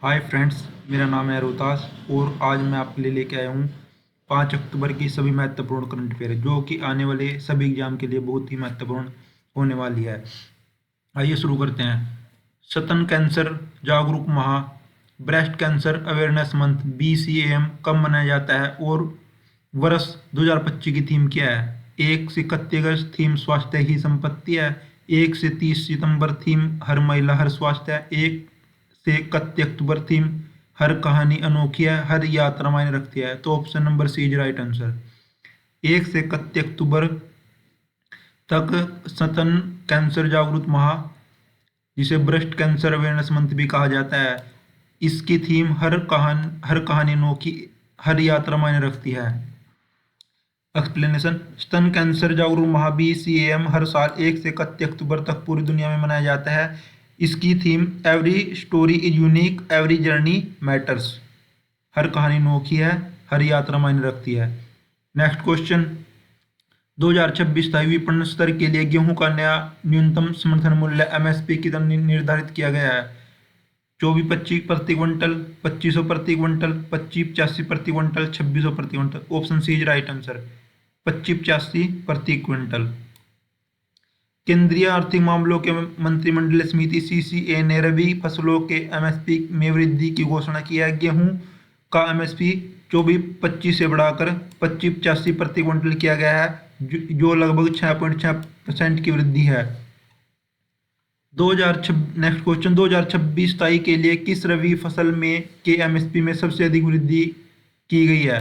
Hi friends, मेरा नाम है रोहतास और आज मैं आपके लिए लेके आया हूँ 5 अक्टूबर की सभी महत्वपूर्ण करंट अफेयर जो कि आने वाले सभी एग्जाम के लिए बहुत ही महत्वपूर्ण होने वाली है। आइए शुरू करते हैं। स्तन कैंसर जागरूक माह, breast cancer awareness month BCAM कब मनाया जाता है और वर्ष 2025 की थीम क्या है? 1 से 31 अगस्त थीम स्वास्थ्य ही संपत्ति है। 1 से 30 सितंबर थीम हर महिला हर स्वास्थ्य है। 1 से 31 अक्टूबर थीम हर कहानी अनोखी है, हर यात्रा मायने रखती है। तो option number C is right answer. 1 से 31 अक्टूबर तक स्तन कैंसर जागरूक माह, जिसे ब्रेस्ट कैंसर अवेयरनेस मंथ भी कहा जाता है, इसकी थीम हर कहानी अनोखी, हर यात्रा मायने रखती है। एक्सप्लेनेशन। स्तन कैंसर जागरूक माह BCAM हर साल 1 से 31 अक्टूबर तक पूरी दुनिया में मनाया जाता है। इसकी theme every story is unique, every journey matters, हर कहानी अनोखी है, हर यात्रा मायने रखती है। Next question. 2026 तक विपणन स्तर के लिए गेहूं का नया न्यूनतम समर्थन मूल्य MSP की तरह निर्धारित किया गया है। 2425 प्रति क्विंटल, 2500 प्रति क्विंटल, 2585 प्रति क्विंटल, 2600 प्रति quintal. Option C is right answer. 2585 प्रति क्विंटल। केंद्रीय आर्थिक मामलों के मंत्रिमंडलीय समिति CCA ने रबी फसलों के MSP में वृद्धि की घोषणा की है। गेहूं का MSP 2425 से बढ़ाकर 2585 प्रति क्विंटल किया गया है, जो लगभग 6.6% की वृद्धि है। 2026 नेक्स्ट क्वेश्चन। 2026-27 के लिए किस रबी फसल में के MSP में सबसे अधिक वृद्धि की गई है?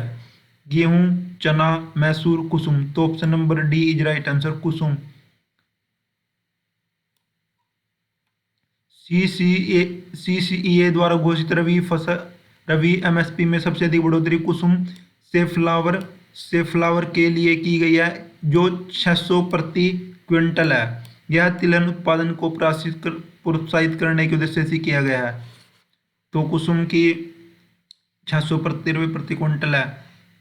गेहूं, चना, मैसूर, कुसुम। तो option number D is right answer, Kusum. CCEA द्वारा घोषित रबी MSP में सबसे अधिक बढ़ोतरी कुसुम से फ्लावर के लिए की गई है, जो 600 प्रति क्विंटल है। यह तिलहन उत्पादन को प्रोत्साहित करने के उद्देश्य से किया गया है। तो कुसुम की 600 प्रति क्विंटल है,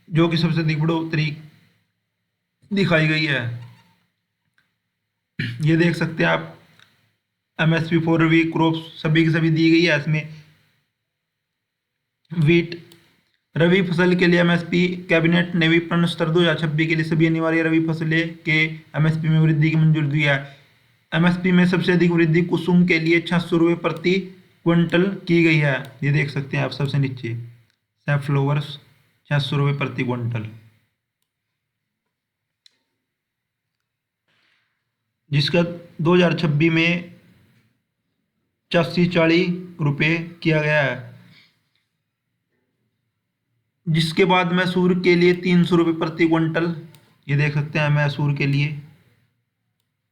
जो कि सबसे अधिक बढ़ोतरी दिखाई गई है। ये देख सकते हैं आप, MSP फॉर रबी क्रॉप सभी की सभी दी गई है। इसमें वीट रबी फसल के लिए MSP कैबिनेट ने विपणन स्तर 2026 के लिए सभी अनिवार्य रबी फसलें के MSP में वृद्धि की मंजूरी दी है। MSP में सबसे अधिक वृद्धि कुसुम के लिए 600 रुपये प्रति क्विंटल की गई है। ये देख सकते हैं आप सबसे नीचे, सैफ्लोवर्स 600 रुपये प्रति क्विंटल, जिसका 2026 में 85-40 रुपये किया गया है। जिसके बाद मैसूर के लिए 300 रुपये प्रति क्विंटल, ये देख सकते हैं मैसूर के लिए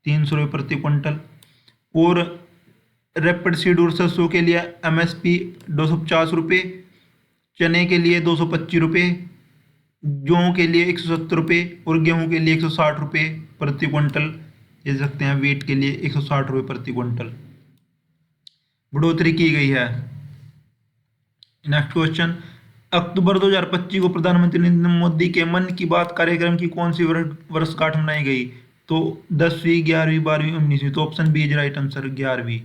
300 रुपये प्रति क्विंटल। और रैपिड सीड और सरसों के लिए MSP 250 रुपये, चने के लिए 225 रुपये, जौ के लिए 170 रुपये और गेहूं के लिए 160 रुपये प्रति क्विंटल। देख सकते हैं वीट के लिए 160 रुपये प्रति क्विंटल बढ़ोतरी की गई है। Next question. अक्टूबर 2025 को प्रधानमंत्री नरेंद्र मोदी के मन की बात कार्यक्रम की कौन सी वर्षगांठ मनाई गई? तो 10वीं, 11वीं, 12वीं, 19वीं। तो option B is right answer, 11वीं।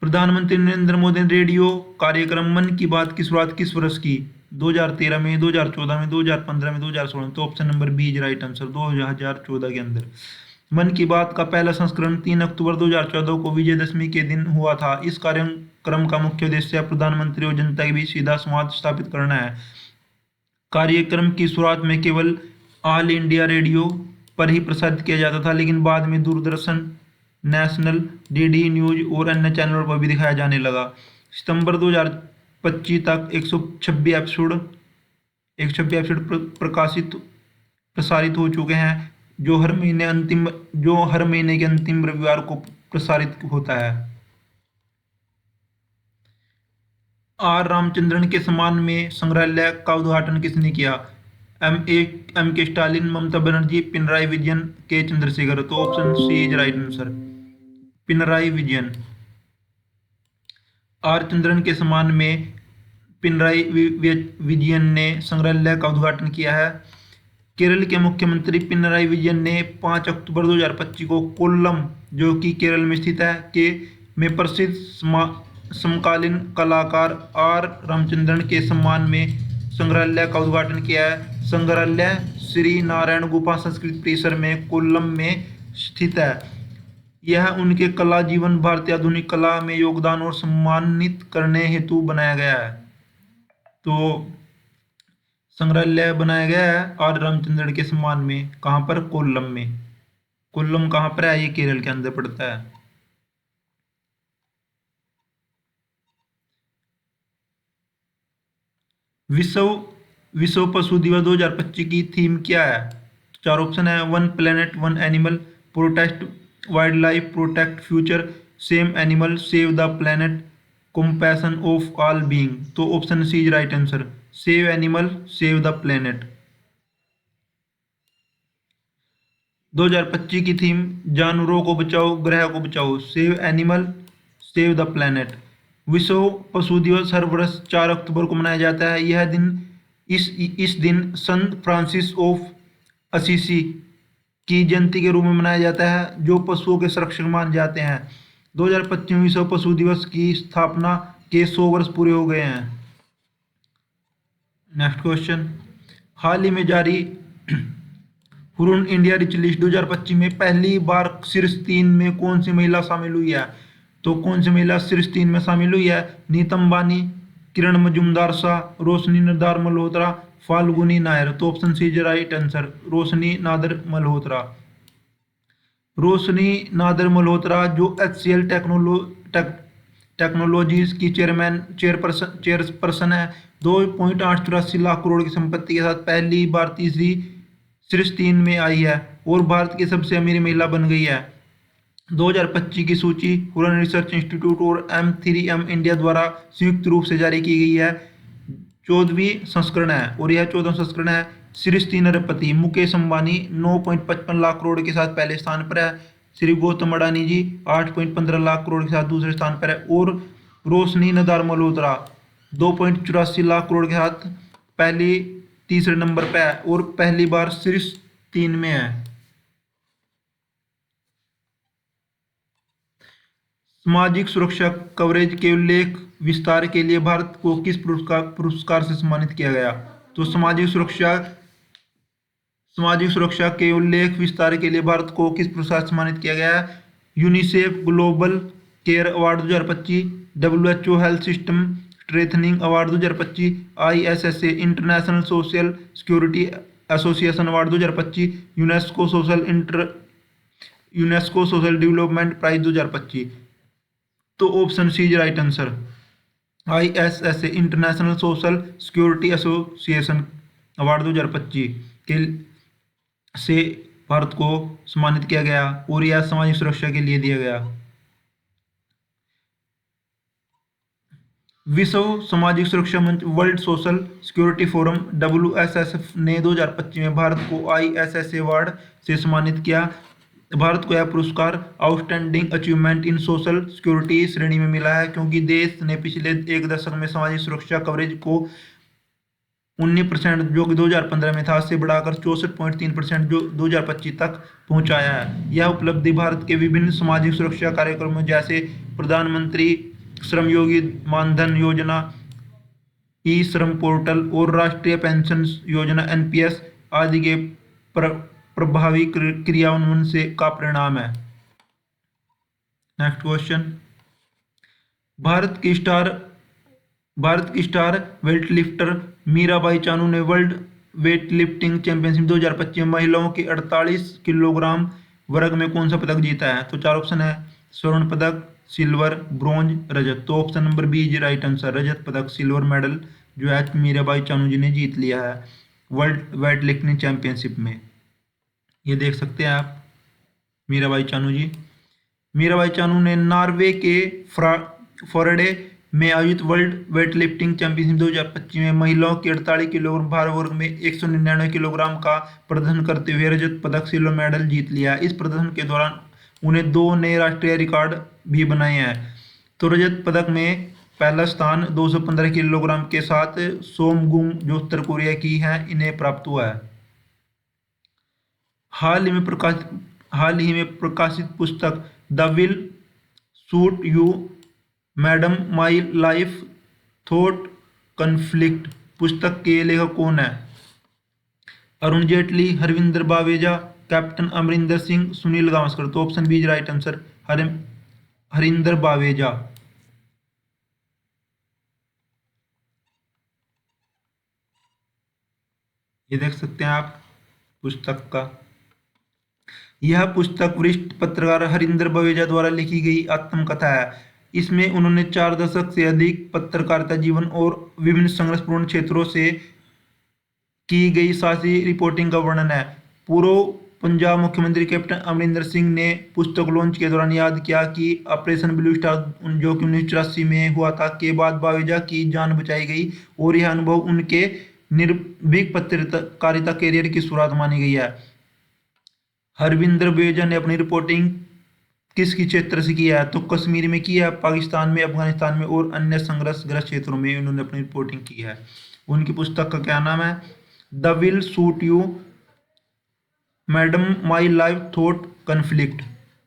प्रधानमंत्री नरेंद्र मोदी ने रेडियो कार्यक्रम मन की बात की शुरुआत किस वर्ष की? 2013 में, 2014 में, 2015 में, 2016 में। तो option number B is right answer, 2014 के अंदर। मन की बात का पहला संस्करण 3 अक्टूबर 2014 को विजयदशमी के दिन हुआ था। इस कार्यक्रम का मुख्य उद्देश्य प्रधानमंत्री और जनता के बीच सीधा संवाद स्थापित करना है। कार्यक्रम की शुरुआत में केवल ऑल इंडिया रेडियो पर ही प्रसारित किया जाता था, लेकिन बाद में दूरदर्शन, नेशनल, DD न्यूज और अन्य चैनलों पर भी दिखाया जाने लगा। सितंबर 2025 तक 126 एपिसोड प्रसारित हो चुके हैं, जो हर महीने के अंतिम रविवार को प्रसारित होता है। R रामचंद्रन के सम्मान में संग्रहालय का उद्घाटन किसने किया? M K Stalin, Mamata Banerjee, Pinarayi Vijayan, K Chandrashekar. तो option C is right answer, Pinarayi Vijayan. R Chandran के सम्मान में पिनराई विजयन ने संग्रहालय का उद्घाटन किया है। केरल के मुख्यमंत्री पिनराई विजयन ने 5 अक्टूबर 2025 को कोल्लम, जो कि केरल में स्थित है, में प्रसिद्ध समकालीन कलाकार आर रामचंद्रन के सम्मान में संग्रहालय का उद्घाटन किया है? संग्रहालय श्री नारायण गुफा संस्कृत परिसर में कोल्लम में स्थित है। यह उनके कला जीवन, भारतीय आधुनिक कला में योगदान और सम्मानित करने हेतु बनाया गया है। तो संग्रहालय बनाया गया है आर रामचंद्रन के सम्मान में। कहाँ पर? कोल्लम में। कोल्लम कहाँ पर है? ये केरल के अंदर पड़ता है। विश्व विश्व पशु दिवस 2025 की थीम क्या है? चार ऑप्शन है। One planet one animal, protect wild life, protect future, same animal, save the planet, compassion of all being. तो option C is right answer, save animal, save the planet. 2025 की थीम जानवरों को बचाओ, ग्रह को बचाओ, save animal, save the planet. विश्व पशु दिवस हर वर्ष 4 अक्टूबर को मनाया जाता है। यह दिन इस दिन संत फ्रांसिस ऑफ असीसी की जयंती के रूप में मनाया जाता है, जो पशुओं के संरक्षक माने जाते हैं। 2025 विश्व पशु दिवस की स्थापना के 100 वर्ष पूरे हो गए हैं। नेक्स्ट क्वेश्चन, हाल ही में जारी हुरून इंडिया रिच लिस्ट 2025 में पहली बार शीर्ष 3 में कौन सी महिला शामिल हुई है? तो कौन सी महिला शीर्ष 3 में शामिल हुई है? नीतम बानी, किरण मजूमदार शाह, रोशनी नादर मल्होत्रा, फाल्गुनी नायर। तो option C is right answer, Roshni Nadar Malhotra. Roshni Nadar Malhotra जो HCL टेक्नोलॉजीज की चेयरपर्सन है, 2.884 लाख करोड़ की संपत्ति के साथ पहली बार तीसरी शीर्ष 3 में आई है और भारत की सबसे अमीर महिला बन गई है। 2025 की सूची हुरन रिसर्च इंस्टीट्यूट और M3M इंडिया द्वारा संयुक्त रूप से जारी की गई है। 14वीं संस्करण है और यह 14वां संस्करण है। शीर्ष 3 अरबपति मुकेश अंबानी 9.55 लाख करोड़ के साथ पहले स्थान पर है। श्री गौतम अडानी जी 8.15 लाख करोड़ के साथ दूसरे स्थान पर है और रोशनी नदार मल्होत्रा 2.84 लाख करोड़ के साथ तीसरे नंबर पे है और पहली बार शीर्ष 3 में है। सामाजिक सुरक्षा कवरेज के उल्लेख विस्तार के लिए भारत को किस पुरस्कार से सम्मानित किया गया? तो सामाजिक सुरक्षा के उल्लेख विस्तार के लिए भारत को किस पुरस्कार से सम्मानित किया गया है? UNICEF global care award 2025, WHO health system strengthening award 2025, ISSA international social security association award 2025, UNESCO social development prize 2025। तो option C is right answer, ISSA international social security association award 2025 के से भारत को सम्मानित किया गया और यह सामाजिक सुरक्षा के लिए दिया गया। विश्व सामाजिक सुरक्षा मंच world social security forum WSSF ने 2025 में भारत को ISSA अवार्ड से सम्मानित किया। भारत को यह पुरस्कार outstanding achievement in social security श्रेणी में मिला है, क्योंकि देश ने पिछले एक दशक में सामाजिक सुरक्षा कवरेज को 19% जो कि 2015 में था से बढ़ाकर 64.3% जो 2025 तक पहुंचाया है। यह उपलब्धि भारत के विभिन्न सामाजिक सुरक्षा कार्यक्रमों जैसे प्रधानमंत्री श्रमयोगी मानधन योजना, ई श्रम पोर्टल और राष्ट्रीय पेंशन योजना NPS आदि के प्रभावी क्रियान्वयन से का परिणाम है। नेक्स्ट क्वेश्चन, भारत की star weight lifter Mirabai Chanu ने वर्ल्ड वेट लिफ्टिंग चैंपियनशिप 2025 में महिलाओं के 48 किलोग्राम वर्ग में कौन सा पदक जीता है? तो 4 ऑप्शन है, स्वर्ण पदक, सिल्वर, ब्रॉन्ज, रजत। तो option number B is right answer, रजत पदक, सिल्वर मेडल जो है मीराबाई चानू जी ने जीत लिया है वर्ल्ड वेट लिफ्टिंग चैंपियनशिप में। ये देख सकते हैं आप मीराबाई चानू ने नॉर्वे के फॉरेडे में आयोजित वर्ल्ड वेट लिफ्टिंग चैंपियनशिप 2025 में महिलाओं के 48 किलोग्राम भार वर्ग में 199 किलोग्राम का प्रदर्शन करते हुए रजत पदक, सिल्वर मेडल जीत लिया। इस प्रदर्शन के दौरान उन्हें 2 नए राष्ट्रीय रिकॉर्ड भी बनाए हैं। तो रजत पदक में पहला स्थान 215 किलोग्राम के साथ सोमगुम जो उत्तर कोरिया की हैं इन्हें प्राप्त हुआ है। हाल ही में प्रकाशित पुस्तक the will suit you madam my life thought conflict पुस्तक के लेखक कौन है? अरुण जेटली, हरविंदर बावेजा, कैप्टन अमरिंदर सिंह, सुनील गावस्कर। तो option B is right answer, Harinder Baweja. ये देख सकते हैं आप पुस्तक का। यह पुस्तक वरिष्ठ पत्रकार हरिंदर बवेजा द्वारा लिखी गई आत्मकथा है। इसमें उन्होंने 4 दशक से अधिक पत्रकारिता जीवन और विभिन्न संघर्षपूर्ण क्षेत्रों से की गई साहसी रिपोर्टिंग का वर्णन है। पूर्व पंजाब मुख्यमंत्री कैप्टन अमरिंदर सिंह ने पुस्तक लॉन्च के दौरान याद किया कि ऑपरेशन ब्लू स्टार जो कि 1984 में हुआ था के बाद बावेजा की जान बचाई गई और यह अनुभव उनके निर्भीक पत्रकारिता करियर की शुरुआत मानी गई है। हरविंदर बेजा ने अपनी रिपोर्टिंग किस क्षेत्र से किया है? तो कश्मीर में किया है, पाकिस्तान में, अफगानिस्तान में और अन्य संघर्षग्रस्त क्षेत्रों में उन्होंने अपनी रिपोर्टिंग की है। उनकी पुस्तक का क्या नाम है? The will suit you madam my life thought conflict.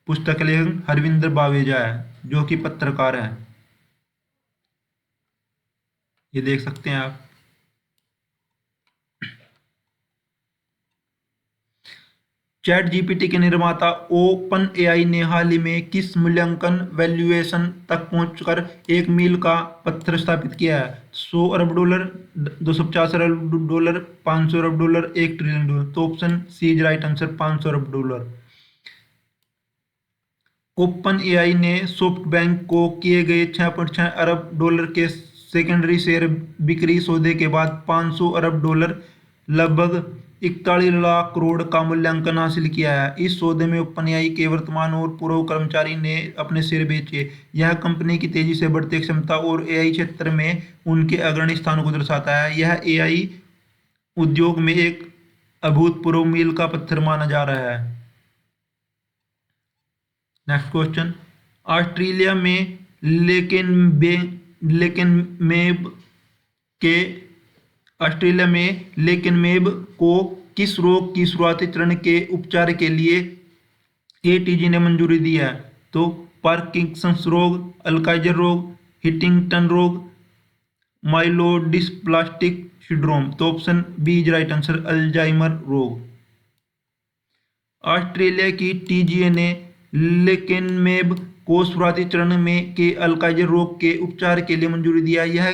पुस्तक के लेखक हरविंदर बावेजा है जो कि पत्रकार है। ये देख सकते हैं आप। चैट जीपीटी के निर्माता ओपन एआई ने हाल ही में किस मूल्यांकन वैल्यूएशन तक पहुंचकर एक मील का पत्थर स्थापित किया है? $100 अरब, $250 अरब, $500 अरब, $1 ट्रिलियन। तो option C is right answer, $500 अरब। ओपन एआई ने सॉफ्टबैंक को किए गए $6.6 अरब के सेकेंडरी शेयर बिक्री सौदे के बाद $500 अरब, लगभग 41 लाख करोड़ का मूल्यांकन हासिल किया है। इस सौदे में ओपन एआई के वर्तमान और पूर्व कर्मचारी ने अपने शेयर बेचे। यह कंपनी की तेजी से बढ़ती क्षमता और एआई क्षेत्र में उनके अग्रणी स्थान को दर्शाता है। यह एआई उद्योग में एक अभूतपूर्व मील का पत्थर माना जा रहा है। Next question. ऑस्ट्रेलिया में लेकेनमेब के लेकेनमेब को किस रोग की शुरुआती चरण के उपचार के लिए एटीजी ने मंजूरी दी है? तो पार्किंसंस रोग, अल्जाइमर रोग, हिटिंगटन रोग, माइलोडिस्प्लास्टिक सिंड्रोम। तो option B is right answer, Alzheimer रोग। ऑस्ट्रेलिया की टीजीए ने लेकेनमेब को शुरुआती चरण में के अल्जाइमर रोग के उपचार के लिए मंजूरी दिया। यह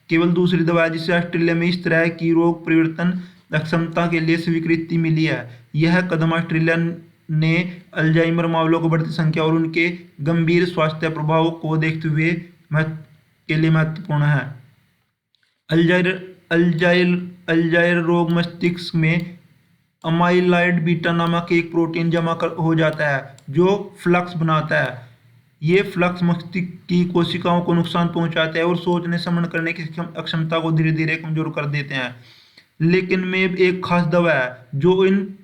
केवल दूसरी दवा है जिसे ऑस्ट्रेलिया में इस तरह की रोग परिवर्तन अक्षमता के लिए स्वीकृति मिली है। यह कदम ऑस्ट्रेलिया ने अल्जाइमर मामलों की बढ़ती संख्या और उनके गंभीर स्वास्थ्य प्रभाव को देखते हुए के लिए महत्वपूर्ण है। अल्जाइमर रोग मस्तिष्क में अमाइलॉइड बीटा नामक एक प्रोटीन हो जाता है जो फ्लक्स बनाता है। ये फ्लक्स मस्तिष्क की कोशिकाओं को नुकसान पहुंचाते हैं और सोचने समझ करने की अक्षमता को धीरे धीरे कमजोर कर देते हैं। लेकिन में एक खास दवा है जो इन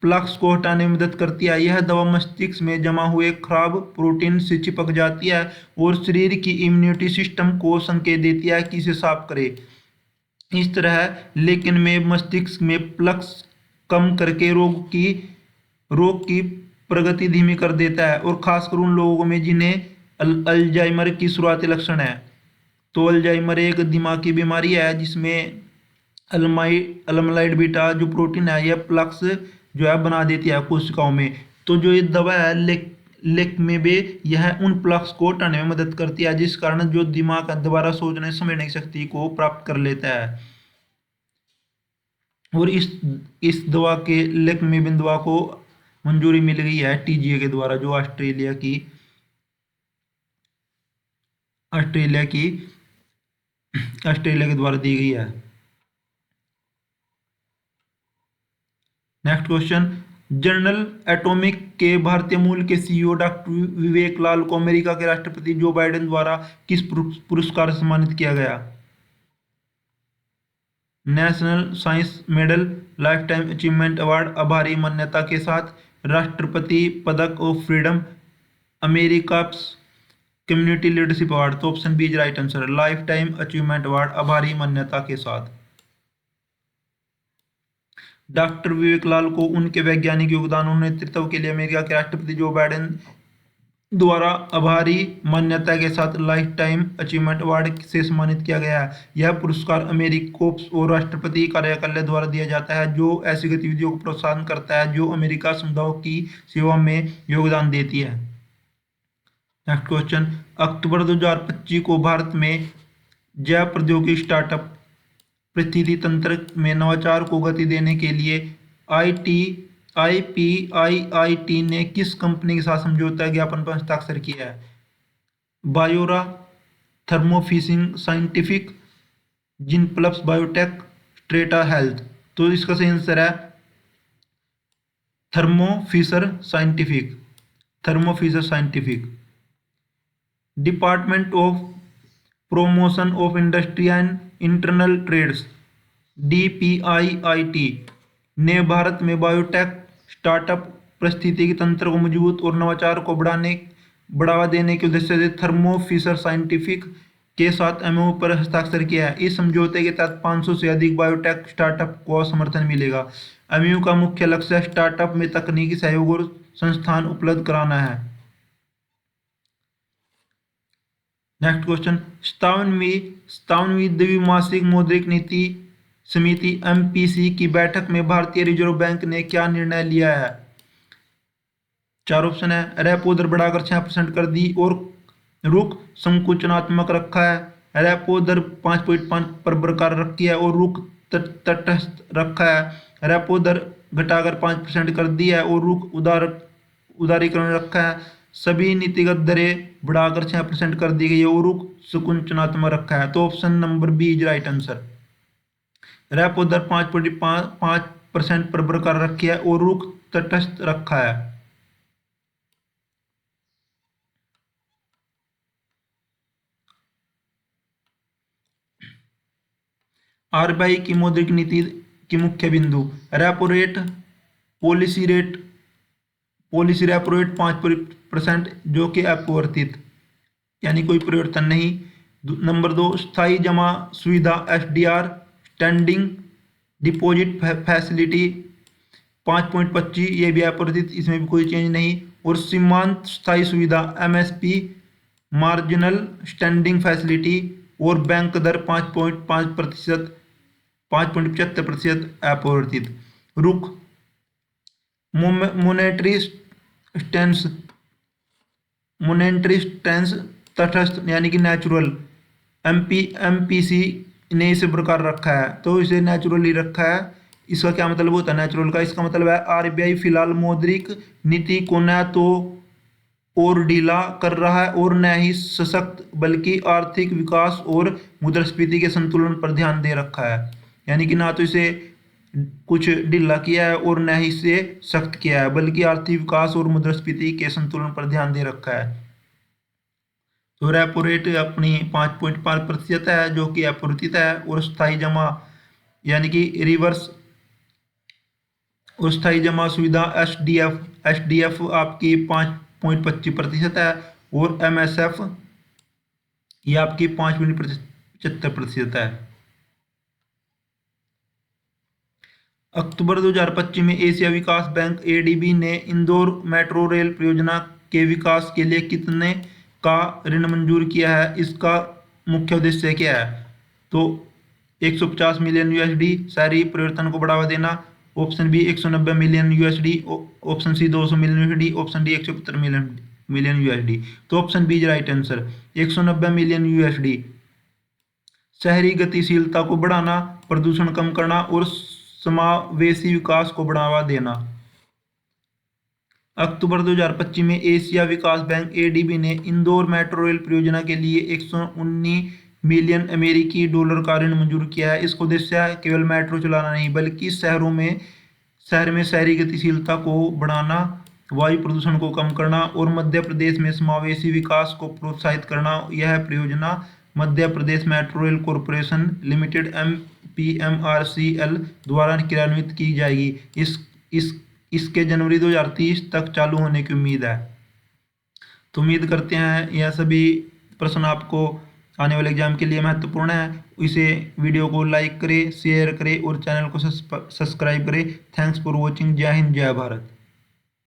फ्लक्स को हटाने में मदद करती है। यह दवा मस्तिष्क में जमा हुए खराब प्रोटीन से चिपक जाती है और शरीर की इम्यूनिटी सिस्टम को संकेत देती है कि इसे साफ करे। इस तरह लेकिन में मस्तिष्क में फ्लक्स कम करके रोग की प्रगति धीमी कर देता है और खासकर उन लोगों में जिन्हें अल्जाइमर की शुरुआती लक्षण है। तो अल्जाइमर एक दिमागी बीमारी है जिसमें अल्माइलॉइड बीटा जो प्रोटीन है यह फ्लक्स जो है बना देती है कोशिकाओं में। तो जो ये दवा है लेकमेबे यह उन फ्लक्स को हटाने में मदद करती है जिस कारण जो दिमाग दोबारा सोचने समझने की शक्ति को प्राप्त कर लेता है। और इस दवा के लेकमेबिन दवा को मंजूरी मिल गई है टीजीए के द्वारा जो ऑस्ट्रेलिया के द्वारा दी गई है। Next question. जनरल एटॉमिक के भारतीय मूल के सीईओ डॉक्टर विवेक लाल को अमेरिका के राष्ट्रपति जो बाइडेन द्वारा किस पुरस्कार से सम्मानित किया गया? National science medal, lifetime achievement award, आभारी मान्यता के साथ, राष्ट्रपति पदक of freedom, America community leadership award. तो option B is right answer, lifetime achievement award, आभारी मान्यता के साथ। डॉक्टर विवेक लाल को उनके वैज्ञानिक योगदान और नेतृत्व के लिए अमेरिका के राष्ट्रपति जो बाइडेन द्वारा आभारी मान्यता के साथ लाइफ टाइम अचीवमेंट अवार्ड से सम्मानित किया गया है। यह पुरस्कार अमेरिकी कोर्प्स और राष्ट्रपति कार्यालय द्वारा दिया जाता है, जो ऐसी गतिविधियों को प्रोत्साहन करता है जो अमेरिका समुदायों की सेवा में योगदान देती है। नेक्स्ट क्वेश्चन, अक्टूबर 2025 को भारत में जैव प्रौद्योगिकी स्टार्टअप परिस्थिति तंत्र में नवाचार को गति देने के लिए आईपीआईआईटी ने किस कंपनी के साथ समझौता ज्ञापन पर हस्ताक्षर किया है? Biora, Thermo fishing Scientific, Geneplus biotech, Strata health. तो इसका सही आंसर है Thermo Fisher Scientific. Thermo Fisher Scientific. Department of promotion of industry and internal trades DPIIT ने भारत में बायोटेक स्टार्टअप पारिस्थितिकी तंत्र को मजबूत और नवाचार को बढ़ावा देने के उद्देश्य से थर्मो फिशर साइंटिफिक के साथ एमओयू पर हस्ताक्षर किया है। इस समझौते के तहत 500 से अधिक बायोटेक स्टार्टअप को समर्थन मिलेगा। एमओयू का मुख्य लक्ष्य स्टार्टअप में तकनीकी सहयोग और संस्थान उपलब्ध कराना है। नेक्स्ट क्वेश्चन, 57वीं द्विमासिक मौद्रिक नीति समिति एमपीसी की बैठक में भारतीय रिजर्व बैंक ने क्या निर्णय लिया है? चार ऑप्शन है। रेपो दर बढ़ाकर 6% कर दी और रुख संकुचनात्मक रखा है। रेपो दर 5.5 पर बरकरार रखी है और रुख तटस्थ रखा है। रेपो दर घटाकर 5% कर दी है और रुख उदारीकरण रखा है। सभी नीतिगत दरें बढ़ाकर 6% कर दी गई है और रुख संकुचनात्मक रखा है। तो option number B is right answer. Repo दर 5.5% पर बरकरार रखी है और रुख तटस्थ रखा है। आरबीआई की मौद्रिक नीति की मुख्य बिंदु, repo rate, policy repo rate 5% जो कि अपरिवर्तित यानी कोई परिवर्तन नहीं। नंबर 2, स्थायी जमा सुविधा एसडीआर, स्टैंडिंग डिपॉजिट फैसिलिटी 5.25 ये भी अपरिवर्तित, इसमें भी कोई चेंज नहीं। और सीमांत स्थायी सुविधा एमएसपी, मार्जिनल स्टैंडिंग फैसिलिटी और बैंक दर 5.5%, 5.75% अपरिवर्तित। रुख मॉनेटरी स्टेंस तटस्थ यानी कि नेचुरल। एमपीसी ने इसे प्रकार रखा है, तो इसे नेचुरली रखा है। इसका क्या मतलब होता है नेचुरल का? इसका मतलब है आरबीआई फिलहाल मौद्रिक नीति को न तो और ढीला कर रहा है और न ही सशक्त, बल्कि आर्थिक विकास और मुद्रास्फीति के संतुलन पर ध्यान दे रखा है। यानी कि ना तो इसे कुछ ढीला किया है और न ही इसे सख्त किया है, बल्कि आर्थिक विकास और मुद्रास्फीति के संतुलन पर ध्यान दे रखा है। तो रेपो रेट अपनी 5.5% है जो कि अपरिवर्तित है। और स्थायी जमा यानी कि रिवर्स और स्थायी जमा सुविधा एसडीएफ आपकी 5.25% है और एमएसएफ ये आपकी 5.75% है। अक्टूबर 2025 में एशिया विकास बैंक एडीबी ने इंदौर मेट्रो रेल परियोजना के विकास के लिए कितने का ऋण मंजूर किया है? इसका मुख्य उद्देश्य क्या है? तो 150 मिलियन यूएसडी शहरी परिवर्तन को बढ़ावा देना। Option B 190 million USD, option C 200 million USD, option D 170 million USD. तो option B is right answer, 190 million USD. शहरी गतिशीलता को बढ़ाना, प्रदूषण कम करना और समावेशी विकास को बढ़ावा देना। अक्टूबर 2025 में एशिया विकास बैंक एडीबी ने इंदौर मेट्रो रेल परियोजना के लिए 119 मिलियन अमेरिकी डॉलर का ऋण मंजूर किया है। इसका उद्देश्य केवल मेट्रो चलाना नहीं, बल्कि शहर में शहरी गतिशीलता को बढ़ाना, वायु प्रदूषण को कम करना और मध्य प्रदेश में समावेशी विकास को प्रोत्साहित करना। यह परियोजना Madhya Pradesh metro rail corporation limited MPMRCL द्वारा क्रियान्वित की जाएगी। इसके जनवरी 2030 तक चालू होने की उम्मीद है। तो उम्मीद करते हैं यह सभी प्रश्न आपको आने वाले एग्जाम के लिए महत्वपूर्ण है। इसे वीडियो को लाइक करें, शेयर करें और चैनल को सब्सक्राइब करें। Thanks for watching. जय हिंद, जय भारत।